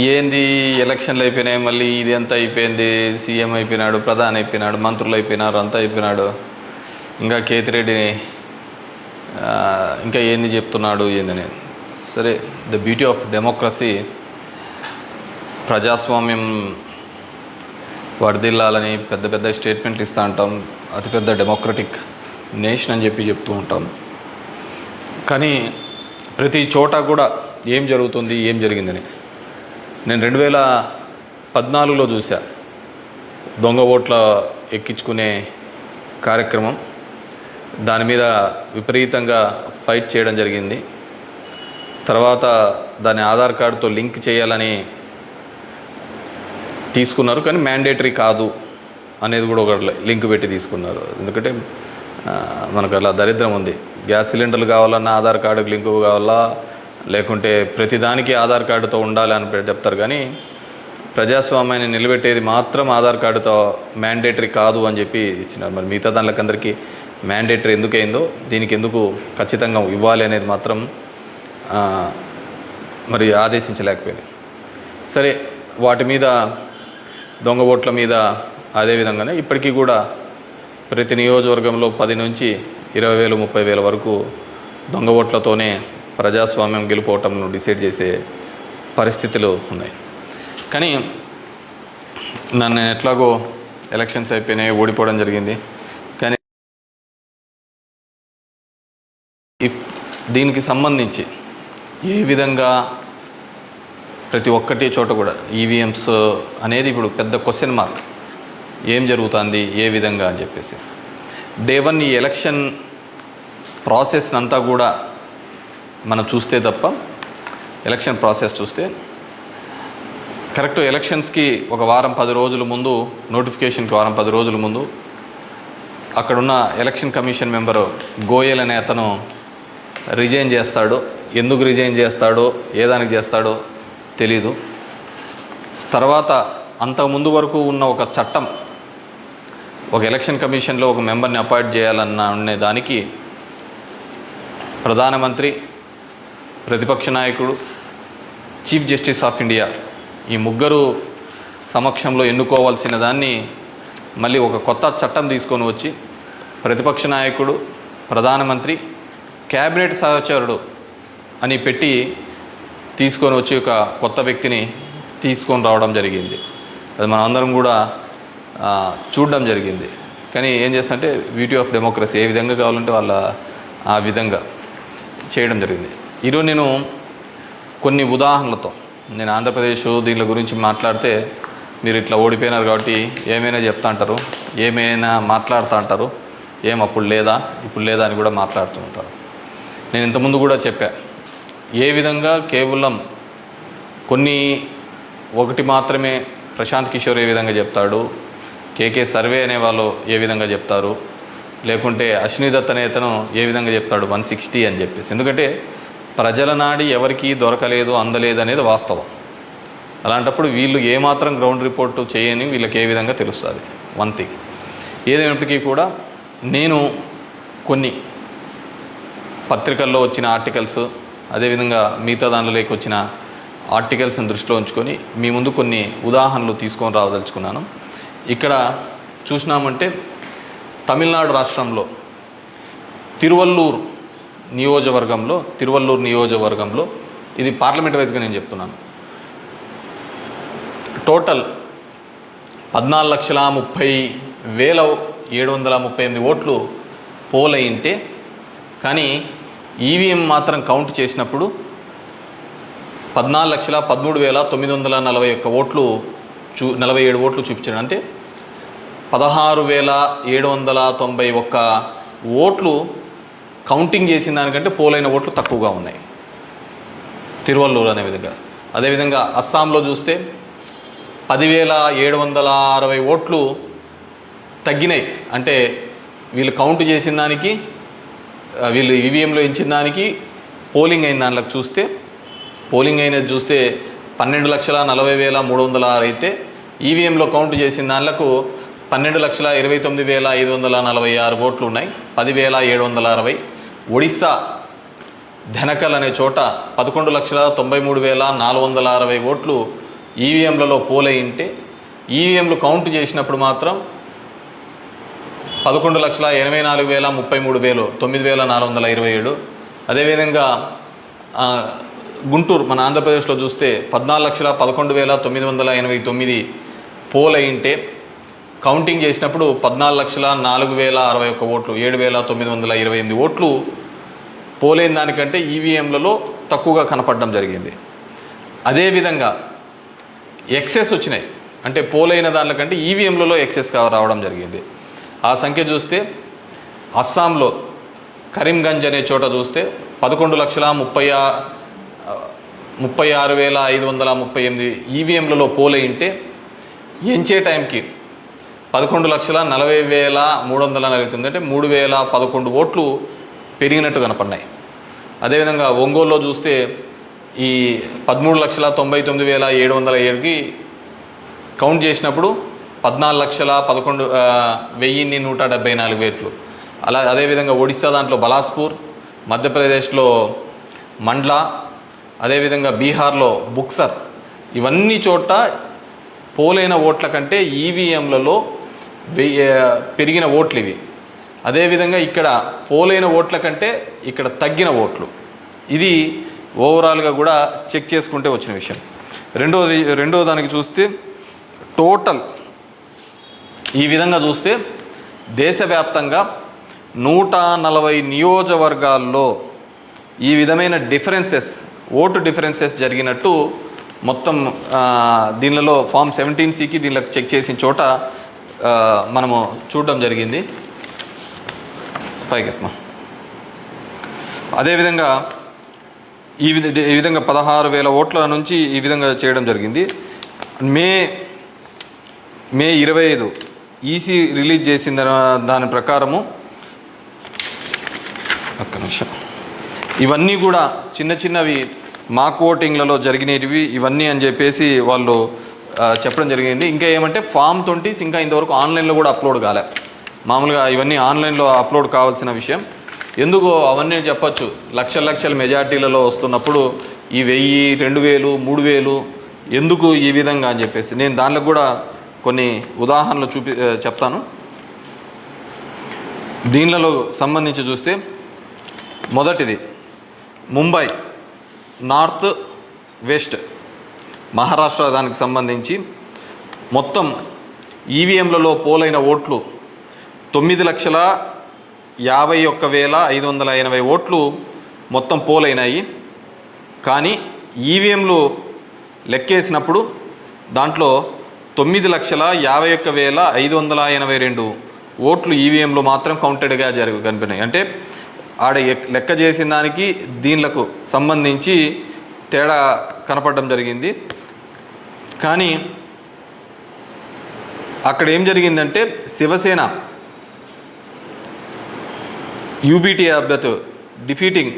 ఏంది ఎలక్షన్లు అయిపోయినాయి, మళ్ళీ ఇది అంతా అయిపోయింది, సీఎం అయిపోయినాడు, ప్రధాని అయిపోయినాడు, మంత్రులు అయిపోయినారు, అంతా అయిపోయినాడు, ఇంకా కేతిరెడ్డిని ఇంకా ఏంది చెప్తున్నాడు ఏందని. సరే, ద బ్యూటీ ఆఫ్ డెమోక్రసీ, ప్రజాస్వామ్యం వర్ధిల్లాలని పెద్ద పెద్ద స్టేట్మెంట్లు ఇస్తూ ఉంటాం, అతిపెద్ద డెమోక్రటిక్ నేషన్ అని చెప్తూ ఉంటాం. కానీ ప్రతి చోట కూడా ఏం జరుగుతుంది, ఏం జరిగిందని నేను 2014లో చూసా. దొంగ ఓట్ల ఎక్కించుకునే కార్యక్రమం, దాని మీద విపరీతంగా ఫైట్ చేయడం జరిగింది. తర్వాత దాన్ని ఆధార్ కార్డుతో లింక్ చేయాలని తీసుకున్నారు, కానీ మ్యాండేటరీ కాదు అనేది కూడా ఒక లింక్ పెట్టి తీసుకున్నారు. ఎందుకంటే మనకు అలా దరిద్రం ఉంది. గ్యాస్ సిలిండర్లు కావాలన్నా ఆధార్ కార్డుకి లింకు కావాలా, లేకుంటే ప్రతిదానికి ఆధార్ కార్డుతో ఉండాలి అని చెప్తారు. కానీ ప్రజాస్వామ్యాన్ని నిలబెట్టేది మాత్రం ఆధార్ కార్డుతో మ్యాండేటరీ కాదు అని చెప్పి ఇచ్చినారు. మరి మిగతా దానిలోకి అందరికీ మ్యాండేటరీ ఎందుకు అయిందో, దీనికి ఎందుకు ఖచ్చితంగా ఇవ్వాలి అనేది మాత్రం మరి ఆదేశించలేకపోయినాయి. సరే, వాటి మీద దొంగ ఓట్ల మీద అదేవిధంగానే ఇప్పటికీ కూడా ప్రతి నియోజకవర్గంలో 10 నుంచి 20,000 30,000 వరకు దొంగ ఓట్లతోనే ప్రజాస్వామ్యం గెలుపోవటంను డిసైడ్ చేసే పరిస్థితులు ఉన్నాయి. కానీ నన్ను ఎట్లాగో ఎలక్షన్స్ అయిపోయినాయి, ఓడిపోవడం జరిగింది. కానీ దీనికి సంబంధించి ఏ విధంగా ప్రతి ఒక్కటి చోట కూడా ఈవీఎంస్ అనేది ఇప్పుడు పెద్ద క్వశ్చన్ మార్క్. ఏం జరుగుతుంది, ఏ విధంగా అని చెప్పేసి డే 1 ఈ ఎలక్షన్ ప్రాసెస్ అంతా కూడా మనం చూస్తే తప్ప, ఎలక్షన్ ప్రాసెస్ చూస్తే కరెక్ట్ ఎలక్షన్స్కి ఒక వారం 10 రోజుల ముందు, నోటిఫికేషన్కి వారం 10 రోజుల ముందు అక్కడున్న ఎలక్షన్ కమిషన్ మెంబరు గోయల్ అనే అతను రిజైన్ చేస్తాడు. ఎందుకు రిజైన్ చేస్తాడో, ఏ దానికి చేస్తాడో తెలీదు. తర్వాత అంతకుముందు వరకు ఉన్న ఒక చట్టం, ఒక ఎలక్షన్ కమిషన్లో ఒక మెంబర్ని అపాయింట్ చేయాలన్న అనే దానికి ప్రధానమంత్రి, ప్రతిపక్ష నాయకుడు, చీఫ్ జస్టిస్ ఆఫ్ ఇండియా ఈ ముగ్గురు సమక్షంలో ఎన్నుకోవాల్సిన దాన్ని మళ్ళీ ఒక కొత్త చట్టం తీసుకొని వచ్చి ప్రతిపక్ష నాయకుడు, ప్రధానమంత్రి, క్యాబినెట్ సహచరుడు అని పెట్టి తీసుకొని వచ్చి ఒక కొత్త వ్యక్తిని తీసుకొని రావడం జరిగింది. అది మనం అందరం కూడా చూడడం జరిగింది. కానీ ఏం చేస్తారంటే బ్యూటీ ఆఫ్ డెమోక్రసీ, ఏ విధంగా కావాలంటే వాళ్ళ ఆ విధంగా చేయడం జరిగింది. ఈరోజు నేను కొన్ని ఉదాహరణలతో, నేను ఆంధ్రప్రదేశ్ దీని గురించి మాట్లాడితే మీరు ఇట్లా ఓడిపోయినారు కాబట్టి ఏమైనా చెప్తా అంటారు, ఏమైనా మాట్లాడుతూ అంటారు, ఏం అప్పుడు లేదా ఇప్పుడు లేదా అని కూడా మాట్లాడుతూ ఉంటారు. నేను ఇంతకుముందు కూడా చెప్పా, ఏ విధంగా కేవలం ఒకటి మాత్రమే ప్రశాంత్ కిషోర్ ఏ విధంగా చెప్తాడు, కేకే సర్వే అనే వాళ్ళు ఏ విధంగా చెప్తారు, లేకుంటే అశ్విని దత్ అనే అతను ఏ విధంగా చెప్తాడు 160 అని చెప్పేసి. ఎందుకంటే ప్రజల నాడి ఎవరికి దొరకలేదు, అందలేదు అనేది వాస్తవం. అలాంటప్పుడు వీళ్ళు ఏమాత్రం గ్రౌండ్ రిపోర్టు చేయని వీళ్ళకి ఏ విధంగా తెలుస్తుంది. వన్ థింగ్ ఏదైనప్పటికీ కూడా నేను కొన్ని పత్రికల్లో వచ్చిన ఆర్టికల్స్, అదేవిధంగా మిగతా దానిలోకి వచ్చిన ఆర్టికల్స్ని దృష్టిలో ఉంచుకొని మీ ముందు కొన్ని ఉదాహరణలు తీసుకొని రావదలుచుకున్నాను. ఇక్కడ చూసినామంటే తమిళనాడు రాష్ట్రంలో తిరువల్లూరు నియోజకవర్గంలో ఇది పార్లమెంట్ వైజ్గా నేను చెప్తున్నాను, టోటల్ 14,30,738 ఓట్లు పోల్ అయింటే, కానీ ఈవీఎం మాత్రం కౌంట్ చేసినప్పుడు 14,13,941 ఓట్లు 47 ఓట్లు చూపించాడు. అంటే 16,791 ఓట్లు కౌంటింగ్ చేసిన దానికంటే పోలైన ఓట్లు తక్కువగా ఉన్నాయి తిరువల్లూరు అనే విధంగా. అదేవిధంగా అస్సాంలో చూస్తే 10,760 ఓట్లు తగ్గినాయి. అంటే వీళ్ళు కౌంట్ చేసిన దానికి, వీళ్ళు ఈవీఎంలో ఇచ్చిన దానికి పోలింగ్ అయిన దానిలోకి చూస్తే, పోలింగ్ అయినది చూస్తే 12,40,306 అయితే ఈవీఎంలో కౌంట్ చేసిన దానిలకు 12,29,546 ఓట్లు ఉన్నాయి, 10,760. ఒడిస్సా ధనకల్ అనే చోట 11,93,460 ఓట్లు ఈవీఎంలలో పోలయింటే ఈవీఎంలు కౌంట్ చేసినప్పుడు మాత్రం 11,84,033 9,427. అదేవిధంగా గుంటూరు మన ఆంధ్రప్రదేశ్లో చూస్తే 14,11,989 పోలయింటే కౌంటింగ్ చేసినప్పుడు 14,04,061 ఓట్లు 7,928 ఓట్లు పోలైన దానికంటే ఈవీఎంలలో తక్కువగా కనపడడం జరిగింది. అదేవిధంగా ఎక్సెస్ వచ్చినాయి, అంటే పోలైన దానికంటే ఈవీఎంలలో ఎక్సెస్ రావడం జరిగింది. ఆ సంఖ్య చూస్తే అస్సాంలో కరీంగంజ్ అనే చోట చూస్తే 11,36,538 ఈవీఎంలలో పోలయింటే ఎంచే టైంకి 11,40,349 అంటే 3,011 ఓట్లు పెరిగినట్టు కనపడినాయి. అదేవిధంగా ఒంగోలులో చూస్తే ఈ 13,99,707కి కౌంట్ చేసినప్పుడు 14,11,174 ఓట్లు. అదేవిధంగా ఒడిశా దాంట్లో బలాస్పూర్, మధ్యప్రదేశ్లో మండ్లా, అదేవిధంగా బీహార్లో బుక్సర్, ఇవన్నీ చోట పోలైన ఓట్ల కంటే ఈవీఎంలలో పెరిగిన ఓట్లు ఇవి. అదేవిధంగా ఇక్కడ పోలైన ఓట్ల కంటే ఇక్కడ తగ్గిన ఓట్లు. ఇది ఓవరాల్గా కూడా చెక్ చేసుకుంటే వచ్చిన విషయం. రెండో దానికి చూస్తే టోటల్ ఈ విధంగా చూస్తే దేశవ్యాప్తంగా 140 నియోజకవర్గాల్లో ఈ విధమైన ఓటు డిఫరెన్సెస్ జరిగినట్టు మొత్తం దీనిలో ఫామ్ 17C దీనిలోకి చెక్ చేసిన చోట మనము చూడడం జరిగింది. పైకెత్మా. అదేవిధంగా ఈ విధంగా 16,000 ఓట్ల నుంచి ఈ విధంగా చేయడం జరిగింది. మే 25 ఈసీ రిలీజ్ చేసిన దాని ప్రకారము ఒక్క నిమిషం, ఇవన్నీ కూడా చిన్నవి మాక్ ఓటింగ్లలో జరిగినవి ఇవన్నీ అని చెప్పేసి వాళ్ళు చెప్పడం జరిగింది. ఇంకా ఏమంటే ఫామ్ 20 ఇంకా ఇంతవరకు ఆన్లైన్లో కూడా అప్లోడ్ కాలే. మామూలుగా ఇవన్నీ ఆన్లైన్లో అప్లోడ్ కావాల్సిన విషయం. ఎందుకో అవన్నీ చెప్పచ్చు, లక్షల మెజార్టీలలో వస్తున్నప్పుడు ఈ 1000, 2000, 3000 ఎందుకు ఈ విధంగా అని చెప్పేసి నేను దానిలో కూడా కొన్ని ఉదాహరణలు చెప్తాను. దీనిలో సంబంధించి చూస్తే మొదటిది ముంబై నార్త్ వెస్ట్ మహారాష్ట్ర దానికి సంబంధించి మొత్తం ఈవీఎంలలో పోలైన ఓట్లు 9,51,580 ఓట్లు మొత్తం పోలైనాయి. కానీ ఈవీఎంలు లెక్కేసినప్పుడు దాంట్లో 9,51,582 ఓట్లు ఈవీఎంలు మాత్రం కౌంటెడ్గా కనిపినాయి. అంటే ఆడ లెక్క చేసిన దానికి దీనిలకు సంబంధించి తేడా కనపడడం జరిగింది. కానీ అక్కడ ఏం జరిగిందంటే శివసేన యూబీటీ అభ్యర్థి డిఫీటింగ్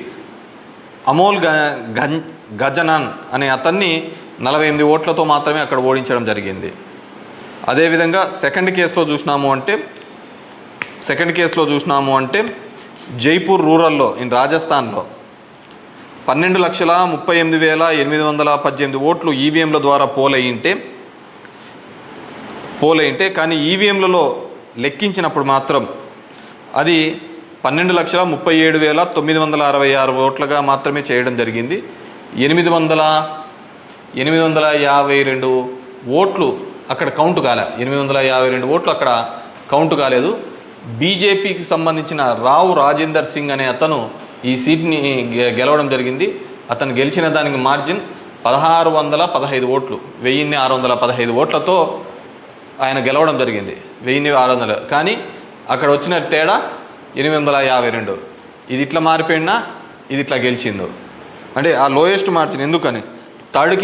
అమోల్ గజనాన్ అనే అతన్ని 48 ఓట్లతో మాత్రమే అక్కడ ఓడించడం జరిగింది. అదేవిధంగా సెకండ్ కేసులో చూసినాము అంటే జైపూర్ రూరల్లో రాజస్థాన్లో 12,38,818 ఓట్లు ఈవీఎంల ద్వారా పోలయింటే కానీ ఈవీఎంలలో లెక్కించినప్పుడు మాత్రం అది 12,37,966 ఓట్లుగా మాత్రమే చేయడం జరిగింది. 852 ఓట్లు అక్కడ కౌంట్ కాలే. 852 ఓట్లు అక్కడ కౌంట్ కాలేదు. బీజేపీకి సంబంధించిన రావు రాజేందర్ సింగ్ అనే అతను ఈ సీట్ని గెలవడం జరిగింది. అతను గెలిచిన దానికి మార్జిన్ 1,615 ఓట్లు, 1,615 ఓట్లతో ఆయన గెలవడం జరిగింది. 1,600. కానీ అక్కడ వచ్చిన తేడా 852. ఇది ఇట్లా మారిపోయినా ఇది ఇట్లా గెలిచిందో అంటే ఆ లోయెస్ట్ మార్జిన్. ఎందుకని థర్డ్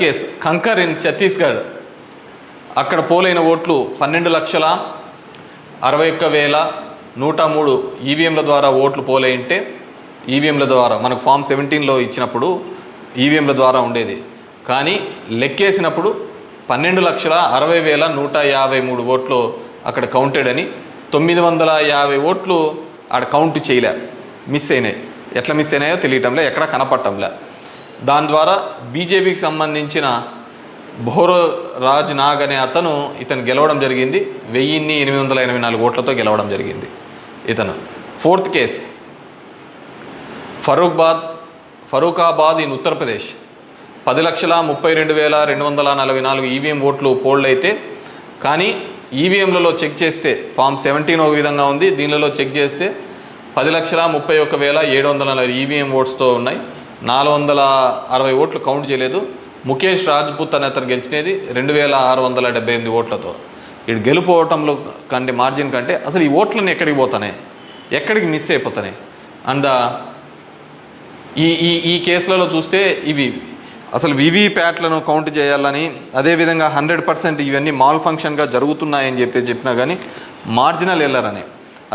కేసు కంకర్ ఇన్ ఛత్తీస్గఢ్ అక్కడ పోలైన ఓట్లు 12,61,103 ఈవీఎంల ద్వారా ఓట్లు పోలైంటే ఈవీఎంల ద్వారా మనకు ఫామ్ 17లో ఇచ్చినప్పుడు ఈవీఎంల ద్వారా ఉండేది. కానీ లెక్కేసినప్పుడు 12,60,153 ఓట్లు అక్కడ కౌంటెడ్ అని 950 ఓట్లు ఆడ కౌంట్ చేయలే, మిస్ అయినాయి. ఎట్లా మిస్ అయినాయో తెలియటంలే, ఎక్కడ కనపడటంలే. దాని ద్వారా బీజేపీకి సంబంధించిన భోరరాజ్ నాగ్ అనే ఇతను గెలవడం జరిగింది. 1884 ఓట్లతో గెలవడం జరిగింది ఇతను. Fourth case Farrukhabad in Uttar Pradesh. 10,32,244 EVM ఓట్లు పోల్డ్ అయితే, కానీ ఈవీఎంలలో చెక్ చేస్తే ఫామ్ 17 ఒక విధంగా ఉంది, దీనిలో చెక్ చేస్తే 10,31,740 ఈవీఎం ఓట్స్తో ఉన్నాయి. 460 ఓట్లు కౌంట్ చేయలేదు. ముఖేష్ రాజ్పుత్ అనే అతను గెలిచినది 2,678 ఓట్లతో. ఇటు గెలుపోవటంలో కంటే మార్జిన్ కంటే అసలు ఈ ఓట్లన్నీ ఎక్కడికి పోతున్నాయి, ఎక్కడికి మిస్ అయిపోతున్నాయి. అండ్ ఈ కేసులలో చూస్తే ఇవి అసలు వీవీప్యాట్లను కౌంట్ చేయాలని, అదేవిధంగా 100% ఇవన్నీ మాల్ ఫంక్షన్గా జరుగుతున్నాయని చెప్పినా కానీ మార్జినల్ ఎర్రర్ అని,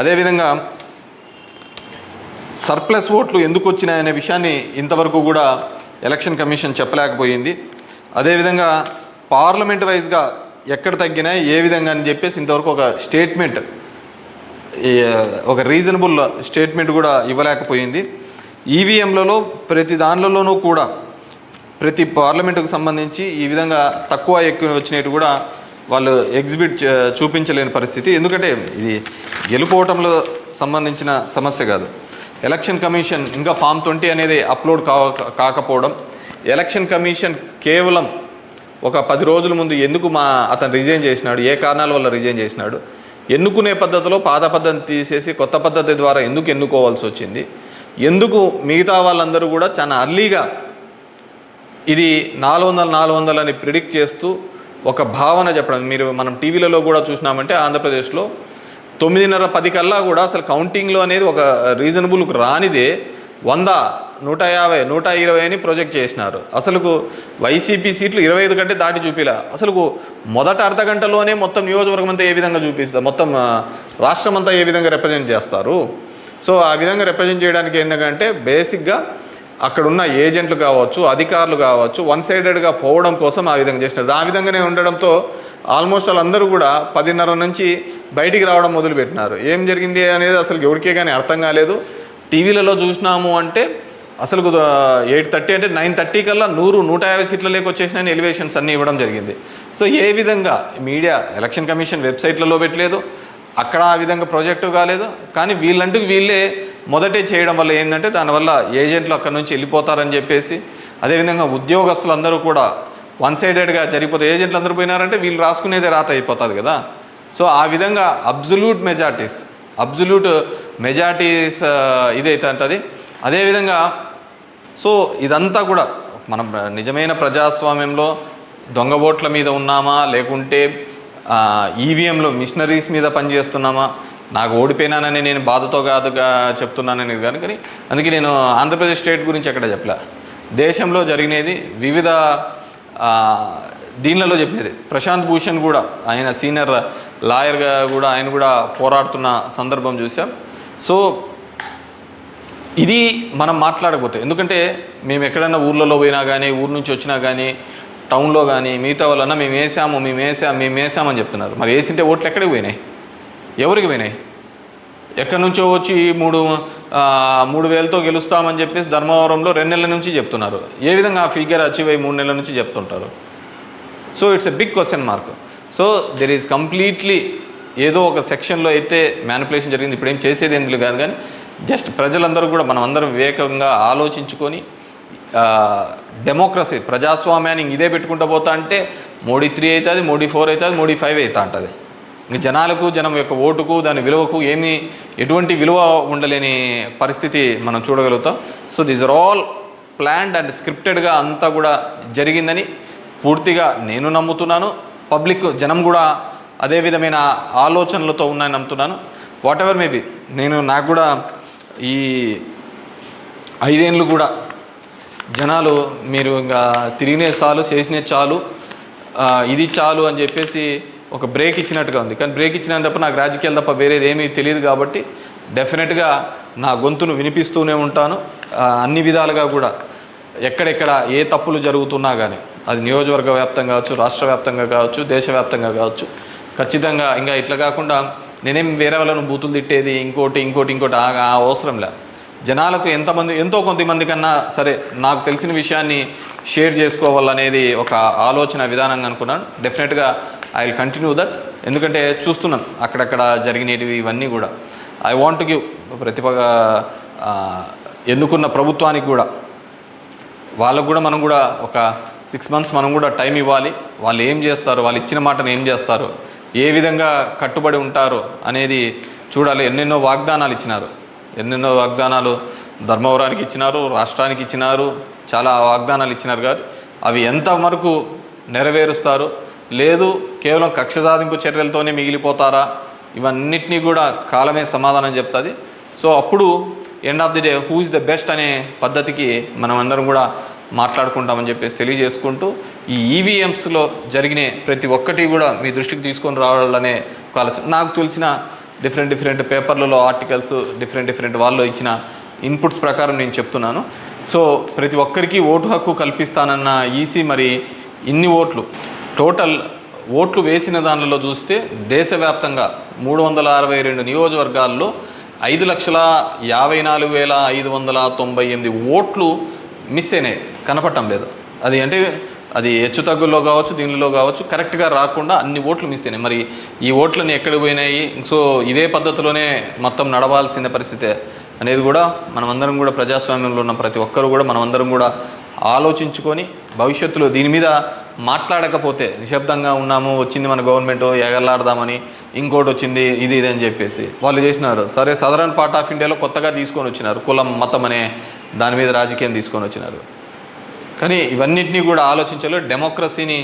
అదేవిధంగా సర్ప్లస్ ఓట్లు ఎందుకు వచ్చినాయనే విషయాన్ని ఇంతవరకు కూడా ఎలక్షన్ కమిషన్ చెప్పలేకపోయింది. అదేవిధంగా పార్లమెంట్ వైజ్గా ఎక్కడ తగ్గినాయి, ఏ విధంగా అని చెప్పేసి ఇంతవరకు ఒక స్టేట్మెంట్, ఒక రీజనబుల్ స్టేట్మెంట్ కూడా ఇవ్వలేకపోయింది. ఈవీఎంలలో ప్రతి దానిలోనూ కూడా ప్రతి పార్లమెంటుకు సంబంధించి ఈ విధంగా తక్కువ ఎక్కువ వచ్చినట్టు కూడా వాళ్ళు చూపించలేని పరిస్థితి. ఎందుకంటే ఇది గెలుపోవటంలో సంబంధించిన సమస్య కాదు. ఎలక్షన్ కమిషన్ ఇంకా ఫామ్ 20 అనేది అప్లోడ్ కాకపోవడం, ఎలక్షన్ కమిషన్ కేవలం ఒక 10 రోజుల ముందు ఎందుకు అతను రిజైన్ చేసినాడు, ఏ కారణాల వల్ల రిజైన్ చేసినాడు, ఎన్నుకునే పద్ధతిలో పాత పద్ధతి తీసేసి కొత్త పద్ధతి ద్వారా ఎందుకు ఎన్నుకోవాల్సి వచ్చింది, ఎందుకు మిగతా వాళ్ళందరూ కూడా చాలా అర్లీగా ఇది 400 అని ప్రిడిక్ట్ చేస్తూ ఒక భావన చెప్పడం. మనం టీవీలలో కూడా చూసినామంటే ఆంధ్రప్రదేశ్లో 9:30-10 కల్లా కూడా అసలు కౌంటింగ్లో అనేది ఒక రీజనబుల్ రానిదే 100, 150, 120 అని ప్రొజెక్ట్ చేసినారు. అసలుకు వైసీపీ సీట్లు 25 కంటే దాటి చూపిలా. అసలుకు మొదట అర్ధ గంటలోనే మొత్తం నియోజకవర్గం అంతా ఏ విధంగా చూపిస్తారు, మొత్తం రాష్ట్రం అంతా ఏ విధంగా రిప్రజెంట్ చేస్తారు. సో ఆ విధంగా రిప్రజెంట్ చేయడానికి ఏంటంటే బేసిక్గా అక్కడున్న ఏజెంట్లు కావచ్చు, అధికారులు కావచ్చు, వన్ సైడెడ్గా పోవడం కోసం ఆ విధంగా చేసినారు. ఆ విధంగానే ఉండడంతో ఆల్మోస్ట్ వాళ్ళందరూ కూడా 10:30 నుంచి బయటికి రావడం మొదలుపెట్టినారు. ఏం జరిగింది అనేది అసలు ఎవరికే కానీ అర్థం కాలేదు. టీవీలలో చూసినాము అంటే అసలు 8:30 అంటే 9:30 కల్లా 100-150 సీట్ల లేక వచ్చేసినాయని ఎలివేషన్స్ అన్నీ ఇవ్వడం జరిగింది. సో ఏ విధంగా మీడియా ఎలక్షన్ కమిషన్ వెబ్సైట్లలో పెట్టలేదు, అక్కడ ఆ విధంగా ప్రాజెక్టు కాలేదు. కానీ వీళ్ళే మొదటే చేయడం వల్ల ఏంటంటే దానివల్ల ఏజెంట్లు అక్కడి నుంచి వెళ్ళిపోతారని చెప్పేసి, అదేవిధంగా ఉద్యోగస్తులందరూ కూడా వన్ సైడెడ్గా జరిగిపోతే ఏజెంట్లు అందరూ పోయినారంటే వీళ్ళు రాసుకునేదే రాత అయిపోతుంది కదా. సో ఆ విధంగా అబ్జల్యూట్ మెజారిటీస్ ఇదైతే అంటది. అదేవిధంగా సో ఇదంతా కూడా మనం నిజమైన ప్రజాస్వామ్యంలో దొంగ ఓట్ల మీద ఉన్నామా, లేకుంటే ఈవీఎంలో మిషనరీస్ మీద పనిచేస్తున్నామా, నాకు ఓడిపోయినానని నేను బాధతో కాదుగా చెప్తున్నానని కానీ అందుకే నేను ఆంధ్రప్రదేశ్ స్టేట్ గురించి ఎక్కడ చెప్పలే. దేశంలో జరిగినది వివిధ దీనిలలో చెప్పేది. ప్రశాంత్ భూషణ్ కూడా ఆయన సీనియర్ లాయర్గా కూడా ఆయన కూడా పోరాడుతున్న సందర్భం చూసాం. సో ఇది మనం మాట్లాడకపోతే, ఎందుకంటే మేము ఎక్కడైనా ఊర్లలో పోయినా కానీ, ఊరు నుంచి వచ్చినా కానీ, టౌన్లో కానీ మిగతా వాళ్ళన్నా మేము వేసామని చెప్తున్నారు. మరి వేసింటే ఓట్లు ఎక్కడికి పోయినాయి, ఎవరికి పోయినాయి? ఎక్కడి నుంచో వచ్చి 3,000తో గెలుస్తామని చెప్పేసి ధర్మవరంలో 2 నెలల నుంచి చెప్తున్నారు. ఏ విధంగా ఆ ఫిగర్ అచీవ్ అయ్యి 3 నెలల నుంచి చెప్తుంటారు? So it's a big question mark. So there is completely ఏదో ఒక సెక్షన్లో అయితే మ్యానిపులేషన్ జరిగింది. ఇప్పుడు ఏం చేసేది ఎందుకు కాదు, కానీ జస్ట్ ప్రజలందరూ కూడా మనం అందరం వివేకంగా ఆలోచించుకొని డెమోక్రసీ ప్రజాస్వామ్యాన్ని ఇదే పెట్టుకుంటూ పోతా అంటే మోడీ 3 అవుతుంది, మోడీ 4 అవుతుంది, మోడీ 5 అవుతా ఉంటుంది. ఇంక జనం యొక్క ఓటుకు దాని విలువకు ఎటువంటి విలువ ఉండలేని పరిస్థితి మనం చూడగలుగుతాం. So these are all planned and స్క్రిప్టెడ్గా అంతా కూడా జరిగిందని పూర్తిగా నేను నమ్ముతున్నాను. పబ్లిక్ జనం కూడా అదే విధమైన ఆలోచనలతో ఉన్నాయని నమ్ముతున్నాను. వాట్ ఎవర్ మేబీ నాకు కూడా ఈ 5 ఏళ్ళు కూడా జనాలు మీరు ఇంకా తిరిగినే చాలు, చేసినే చాలు, ఇది చాలు అని చెప్పేసి ఒక బ్రేక్ ఇచ్చినట్టుగా ఉంది. కానీ బ్రేక్ ఇచ్చినా తప్ప నాకు రాజకీయాలు తప్ప వేరేది ఏమీ తెలియదు కాబట్టి డెఫినెట్గా నా గొంతును వినిపిస్తూనే ఉంటాను. అన్ని విధాలుగా కూడా ఎక్కడెక్కడ ఏ తప్పులు జరుగుతున్నా కానీ, అది నియోజకవర్గ వ్యాప్తంగా కావచ్చు, రాష్ట్ర వ్యాప్తంగా కావచ్చు, దేశవ్యాప్తంగా కావచ్చు, ఖచ్చితంగా ఇంకా ఇట్లా కాకుండా నేనేం వేరే వాళ్ళను బూతులు తిట్టేది ఇంకోటి ఆ అవసరం లే. జనాలకు ఎంతో కొంతమంది కన్నా సరే నాకు తెలిసిన విషయాన్ని షేర్ చేసుకోవాలనేది ఒక ఆలోచన విధానంగా అనుకున్నాను. డెఫినెట్గా ఐ విల్ కంటిన్యూ దట్. ఎందుకంటే చూస్తున్నాం అక్కడక్కడ జరిగినవి ఇవన్నీ కూడా. ఐ వాంట్ టు గివ్ ఎన్నుకున్న ప్రభుత్వానికి కూడా వాళ్ళకు కూడా మనం కూడా ఒక 6 months మనం కూడా టైం ఇవ్వాలి. వాళ్ళు ఏం చేస్తారు, వాళ్ళు ఇచ్చిన మాటను ఏం చేస్తారు, ఏ విధంగా కట్టుబడి ఉంటారు అనేది చూడాలి. ఎన్నెన్నో వాగ్దానాలు ధర్మవరానికి ఇచ్చినారు, రాష్ట్రానికి ఇచ్చినారు, చాలా వాగ్దానాలు ఇచ్చినారు కాదు అవి ఎంతవరకు నెరవేరుస్తారు, లేదు కేవలం కక్ష సాధింపు చర్యలతోనే మిగిలిపోతారా, ఇవన్నిటినీ కూడా కాలమే సమాధానం చెప్తుంది. సో అప్పుడు end of the day who is the best అనే పద్ధతికి మనం అందరం కూడా మాట్లాడుకుంటామని చెప్పేసి తెలియజేసుకుంటూ, ఈ ఈవీఎంస్లో జరిగిన ప్రతి ఒక్కటి కూడా మీ దృష్టికి తీసుకొని రావాలనే ఒక ఆలోచన. నాకు తెలిసిన డిఫరెంట్ పేపర్లలో ఆర్టికల్స్ డిఫరెంట్ వాళ్ళు ఇచ్చిన ఇన్పుట్స్ ప్రకారం నేను చెప్తున్నాను. సో ప్రతి ఒక్కరికి ఓటు హక్కు కల్పిస్తానన్న ఈసీ మరి ఇన్ని టోటల్ ఓట్లు వేసిన దానిలో చూస్తే దేశవ్యాప్తంగా 362 నియోజకవర్గాల్లో 5,54,598 ఓట్లు మిస్ అయినాయి, కనపడటం లేదు. అది అంటే అది హెచ్చుతగ్గుల్లో కావచ్చు, దీనిలో కావచ్చు, కరెక్ట్గా రాకుండా అన్ని ఓట్లు మిస్ అయినాయి. మరి ఈ ఓట్లని ఎక్కడికి పోయినాయి? సో ఇదే పద్ధతిలోనే మొత్తం నడవాల్సిన పరిస్థితే అనేది కూడా మనమందరం కూడా ప్రజాస్వామ్యంలో ఉన్న ప్రతి ఒక్కరు కూడా మనమందరం కూడా ఆలోచించుకొని భవిష్యత్తులో దీని మీద మాట్లాడకపోతే నిశ్శబ్దంగా ఉన్నాము, వచ్చింది మన గవర్నమెంట్ ఎగలాడదామని, ఇంకోటి వచ్చింది ఇది అని చెప్పేసి వాళ్ళు చేసినారు. సరే, సదరన్ పార్ట్ ఆఫ్ ఇండియాలో కొత్తగా తీసుకొని వచ్చినారు, కులం మతం అనే దాని మీద రాజకీయం తీసుకొని వచ్చినారు. కానీ ఇవన్నిటినీ కూడా ఆలోచించాలి. డెమోక్రసీని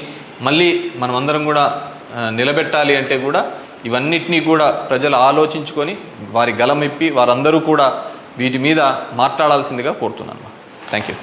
మళ్ళీ మనమందరం కూడా నిలబెట్టాలి అంటే కూడా ఇవన్నిటినీ కూడా ప్రజలు ఆలోచించుకొని వారి గలం ఇప్పి వారందరూ కూడా వీటి మీద మాట్లాడాల్సిందిగా కోరుతున్నాను. Thank you.